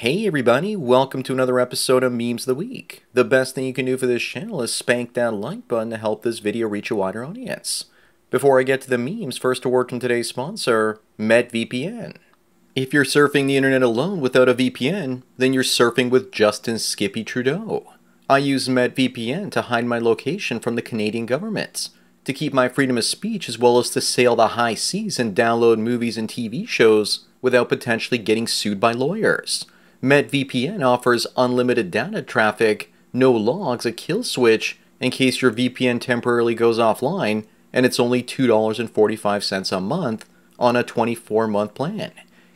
Hey everybody, welcome to another episode of Memes of the Week. The best thing you can do for this channel is spank that like button to help this video reach a wider audience. Before I get to the memes, first a word from today's sponsor, MetVPN. If you're surfing the internet alone without a VPN, then you're surfing with Justin Skippy Trudeau. I use MetVPN to hide my location from the Canadian government, to keep my freedom of speech as well as to sail the high seas and download movies and TV shows without potentially getting sued by lawyers. MetVPN offers unlimited data traffic, no logs, a kill switch in case your VPN temporarily goes offline, and it's only $2.45 a month on a 24-month plan.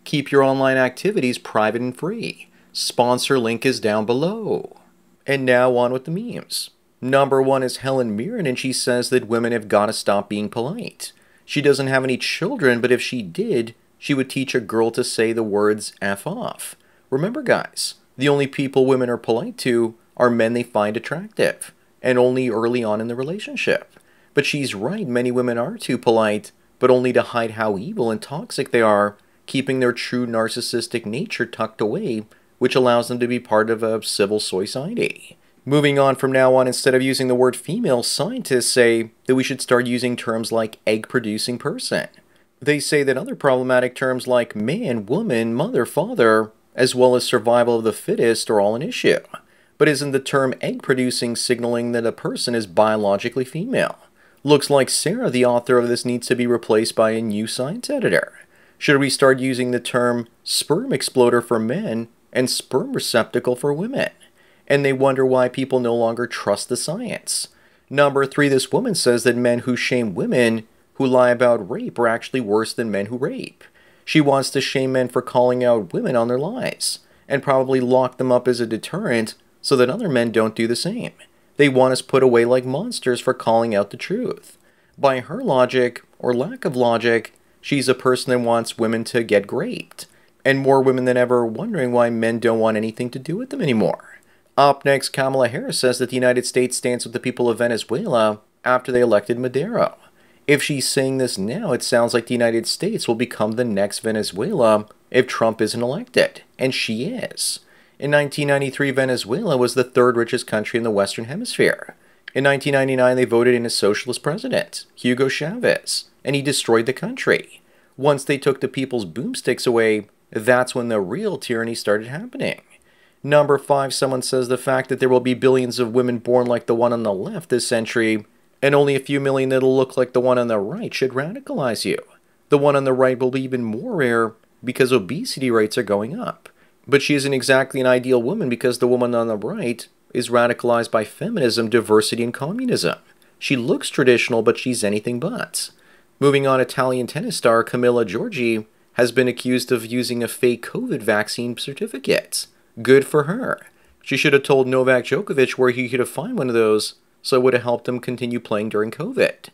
Keep your online activities private and free. Sponsor link is down below. And now on with the memes. Number one is Helen Mirren, and she says that women have got to stop being polite. She doesn't have any children, but if she did, she would teach a girl to say the words F off. Remember guys, the only people women are polite to are men they find attractive, and only early on in the relationship. But she's right, many women are too polite, but only to hide how evil and toxic they are, keeping their true narcissistic nature tucked away, which allows them to be part of a civil society. Moving on from now on, instead of using the word female, scientists say that we should start using terms like egg-producing person. They say that other problematic terms like man, woman, mother, father, as well as survival of the fittest are all an issue. But isn't the term egg-producing signaling that a person is biologically female? Looks like Sarah, the author of this, needs to be replaced by a new science editor. Should we start using the term sperm exploder for men and sperm receptacle for women? And they wonder why people no longer trust the science. Number three, this woman says that men who shame women who lie about rape are actually worse than men who rape. She wants to shame men for calling out women on their lies, and probably lock them up as a deterrent so that other men don't do the same. They want us put away like monsters for calling out the truth. By her logic, or lack of logic, she's a person that wants women to get raped, and more women than ever are wondering why men don't want anything to do with them anymore. Up next, Kamala Harris says that the United States stands with the people of Venezuela after they elected Maduro. If she's saying this now, it sounds like the United States will become the next Venezuela if Trump isn't elected, and she is. In 1993, Venezuela was the third richest country in the Western Hemisphere. In 1999, they voted in a socialist president, Hugo Chavez, and he destroyed the country. Once they took the people's boomsticks away, that's when the real tyranny started happening. Number five, someone says the fact that there will be billions of women born like the one on the left this century and only a few million that'll look like the one on the right should radicalize you. The one on the right will be even more rare because obesity rates are going up. But she isn't exactly an ideal woman because the woman on the right is radicalized by feminism, diversity, and communism. She looks traditional, but she's anything but. Moving on, Italian tennis star Camilla Giorgi has been accused of using a fake COVID vaccine certificate. Good for her. She should have told Novak Djokovic where he could have found one of those, so it would have helped him continue playing during COVID.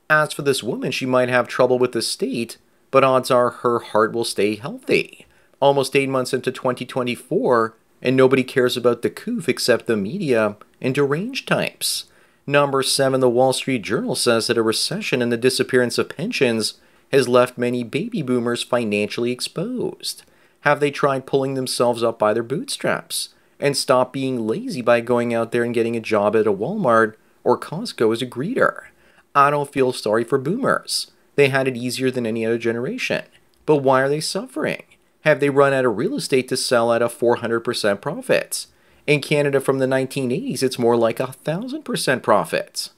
As for this woman, she might have trouble with the state, but odds are her heart will stay healthy. Almost 8 months into 2024, and nobody cares about the coof except the media and deranged types. Number seven, the Wall Street Journal says that a recession and the disappearance of pensions has left many baby boomers financially exposed. Have they tried pulling themselves up by their bootstraps and stop being lazy by going out there and getting a job at a Walmart or Costco as a greeter? I don't feel sorry for boomers. They had it easier than any other generation. But why are they suffering? Have they run out of real estate to sell at a 400% profits? In Canada from the 1980s, it's more like 1,000% profits.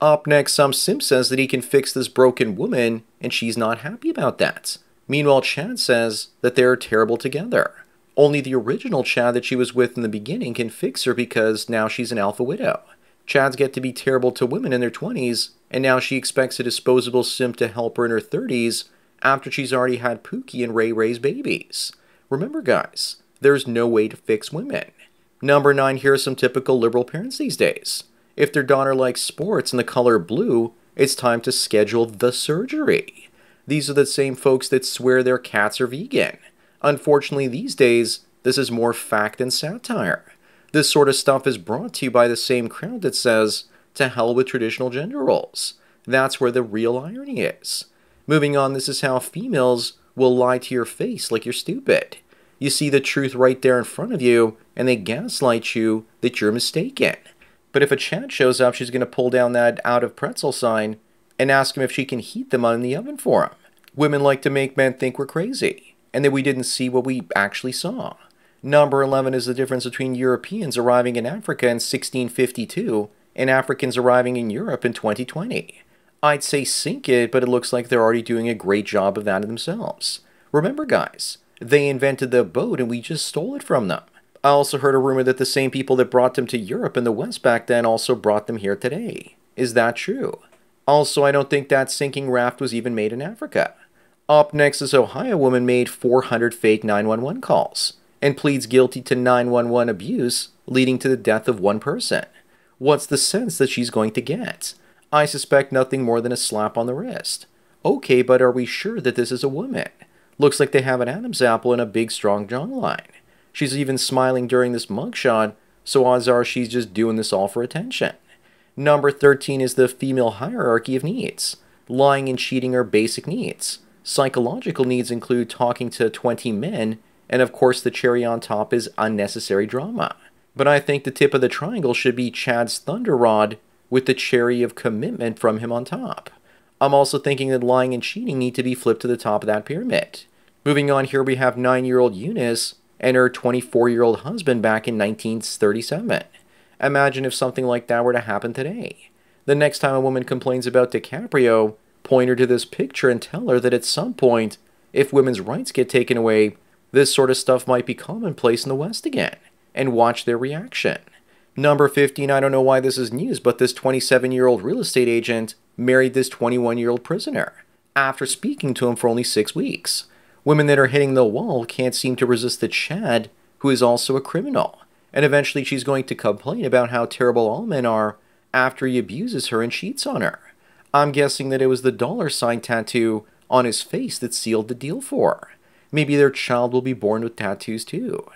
Up next, some simp says that he can fix this broken woman, and she's not happy about that. Meanwhile, Chad says that they're terrible together. Only the original Chad that she was with in the beginning can fix her because now she's an alpha widow. Chads get to be terrible to women in their 20s, and now she expects a disposable simp to help her in her 30s after she's already had Pookie and Ray Ray's babies. Remember guys, there's no way to fix women. Number 9, here are some typical liberal parents these days. If their daughter likes sports and the color blue, it's time to schedule the surgery. These are the same folks that swear their cats are vegan. Unfortunately, these days, this is more fact than satire. This sort of stuff is brought to you by the same crowd that says, to hell with traditional gender roles. That's where the real irony is. Moving on, this is how females will lie to your face like you're stupid. You see the truth right there in front of you, and they gaslight you that you're mistaken. But if a Chad shows up, she's going to pull down that out of pretzel sign and ask him if she can heat them in the oven for him. Women like to make men think we're crazy, and that we didn't see what we actually saw. Number 11 is the difference between Europeans arriving in Africa in 1652 and Africans arriving in Europe in 2020. I'd say sink it, but it looks like they're already doing a great job of that themselves. Remember, guys, they invented the boat and we just stole it from them. I also heard a rumor that the same people that brought them to Europe and the West back then also brought them here today. Is that true? Also, I don't think that sinking raft was even made in Africa. Up next is Ohio woman made 400 fake 911 calls and pleads guilty to 911 abuse, leading to the death of one person. What's the sense that she's going to get? I suspect nothing more than a slap on the wrist. Okay, but are we sure that this is a woman? Looks like they have an Adam's apple and a big strong jawline. She's even smiling during this mugshot, so odds are she's just doing this all for attention. Number 13 is the female hierarchy of needs. Lying and cheating are basic needs. Psychological needs include talking to 20 men, and of course the cherry on top is unnecessary drama. But I think the tip of the triangle should be Chad's thunder rod with the cherry of commitment from him on top. I'm also thinking that lying and cheating need to be flipped to the top of that pyramid. Moving on, here we have 9-year-old Eunice and her 24-year-old husband back in 1937. Imagine if something like that were to happen today. The next time a woman complains about DiCaprio, point her to this picture and tell her that at some point, if women's rights get taken away, this sort of stuff might be commonplace in the West again. And watch their reaction. Number 15, I don't know why this is news, but this 27-year-old real estate agent married this 21-year-old prisoner after speaking to him for only 6 weeks. Women that are hitting the wall can't seem to resist the Chad, who is also a criminal. And eventually she's going to complain about how terrible all men are after he abuses her and cheats on her. I'm guessing that it was the $ tattoo on his face that sealed the deal for her. Maybe their child will be born with tattoos too.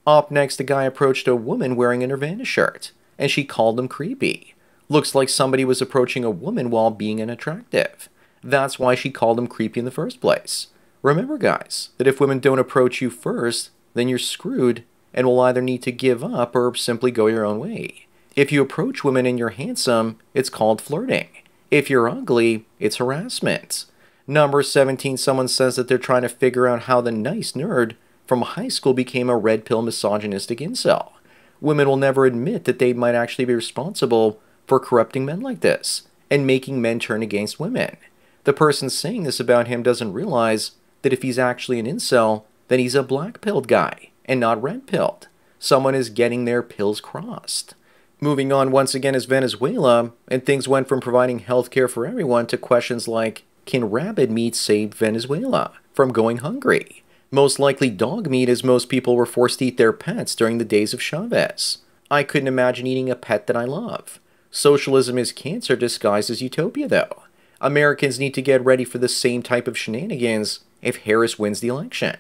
Up next, a guy approached a woman wearing a Nirvana shirt, and she called him creepy. Looks like somebody was approaching a woman while being unattractive. That's why she called him creepy in the first place. Remember, guys, that if women don't approach you first, then you're screwed and will either need to give up or simply go your own way. If you approach women and you're handsome, it's called flirting. If you're ugly, it's harassment. Number 17, someone says that they're trying to figure out how the nice nerd from high school became a red pill misogynistic incel. Women will never admit that they might actually be responsible for corrupting men like this and making men turn against women. The person saying this about him doesn't realize that if he's actually an incel, then he's a black-pilled guy and not red-pilled. Someone is getting their pills crossed. Moving on once again is Venezuela, and things went from providing healthcare for everyone to questions like, can rabbit meat save Venezuela from going hungry? Most likely dog meat, as most people were forced to eat their pets during the days of Chavez. I couldn't imagine eating a pet that I love. Socialism is cancer disguised as utopia, though. Americans need to get ready for the same type of shenanigans if Harris wins the election.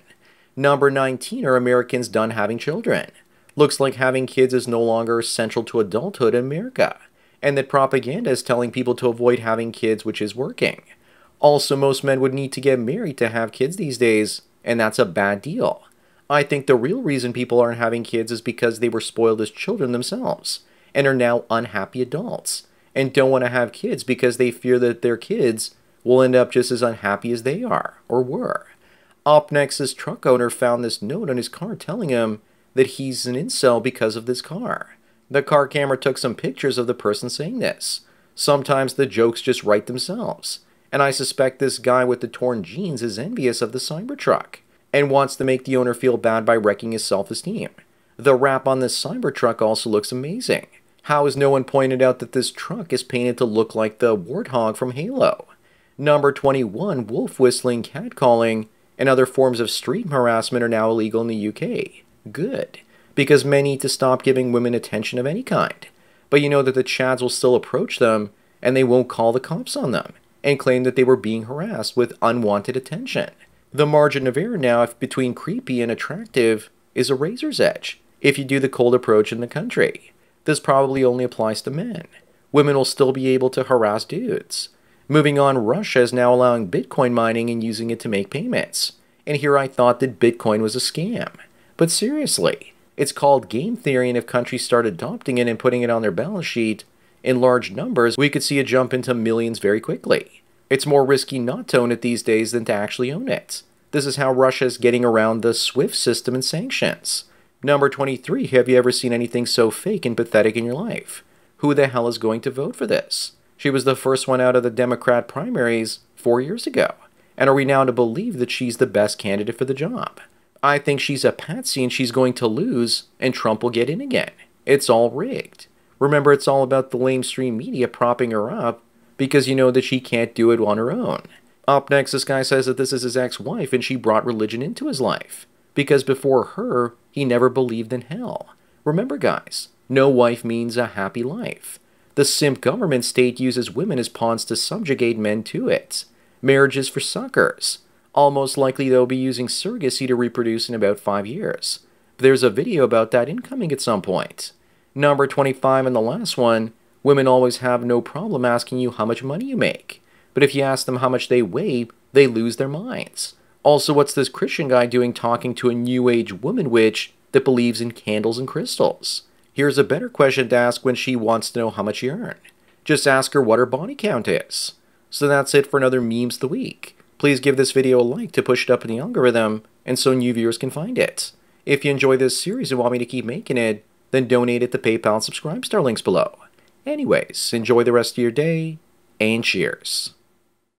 Number 19, are Americans done having children? Looks like having kids is no longer essential to adulthood in America, and that propaganda is telling people to avoid having kids, which is working. Also, most men would need to get married to have kids these days, and that's a bad deal. I think the real reason people aren't having kids is because they were spoiled as children themselves, and are now unhappy adults, and don't want to have kids because they fear that their kids will end up just as unhappy as they are, or were. Up next, this truck owner found this note on his car telling him that he's an incel because of this car. The car camera took some pictures of the person saying this. Sometimes the jokes just write themselves. And I suspect this guy with the torn jeans is envious of the Cybertruck and wants to make the owner feel bad by wrecking his self-esteem. The wrap on this Cybertruck also looks amazing. How has no one pointed out that this truck is painted to look like the Warthog from Halo? Number 21, wolf whistling, catcalling, and other forms of street harassment are now illegal in the UK. Good, because men need to stop giving women attention of any kind. But you know that the Chads will still approach them, and they won't call the cops on them and claim that they were being harassed with unwanted attention. The margin of error now between creepy and attractive is a razor's edge if you do the cold approach in the country. This probably only applies to men. Women will still be able to harass dudes. Moving on, Russia is now allowing Bitcoin mining and using it to make payments. And here I thought that Bitcoin was a scam. But seriously, it's called game theory, and if countries start adopting it and putting it on their balance sheet in large numbers, we could see a jump into millions very quickly. It's more risky not to own it these days than to actually own it. This is how Russia is getting around the SWIFT system and sanctions. Number 23, have you ever seen anything so fake and pathetic in your life? Who the hell is going to vote for this? She was the first one out of the Democrat primaries 4 years ago. And are we now to believe that she's the best candidate for the job? I think she's a patsy and she's going to lose and Trump will get in again. It's all rigged. Remember, it's all about the lamestream media propping her up because you know that she can't do it on her own. Up next, this guy says that this is his ex-wife and she brought religion into his life. Because before her, he never believed in hell. Remember, guys, no wife means a happy life. The simp government state uses women as pawns to subjugate men to it. Marriage is for suckers. Almost likely they'll be using surrogacy to reproduce in about 5 years. There's a video about that incoming at some point. Number 25 and the last one, women always have no problem asking you how much money you make. But if you ask them how much they weigh, they lose their minds. Also, what's this Christian guy doing talking to a New Age woman witch that believes in candles and crystals? Here's a better question to ask when she wants to know how much you earn. Just ask her what her body count is. So that's it for another Memes of the Week. Please give this video a like to push it up in the algorithm and so new viewers can find it. If you enjoy this series and want me to keep making it, then donate it to PayPal and Subscribe Star links below. Anyways, enjoy the rest of your day, and cheers.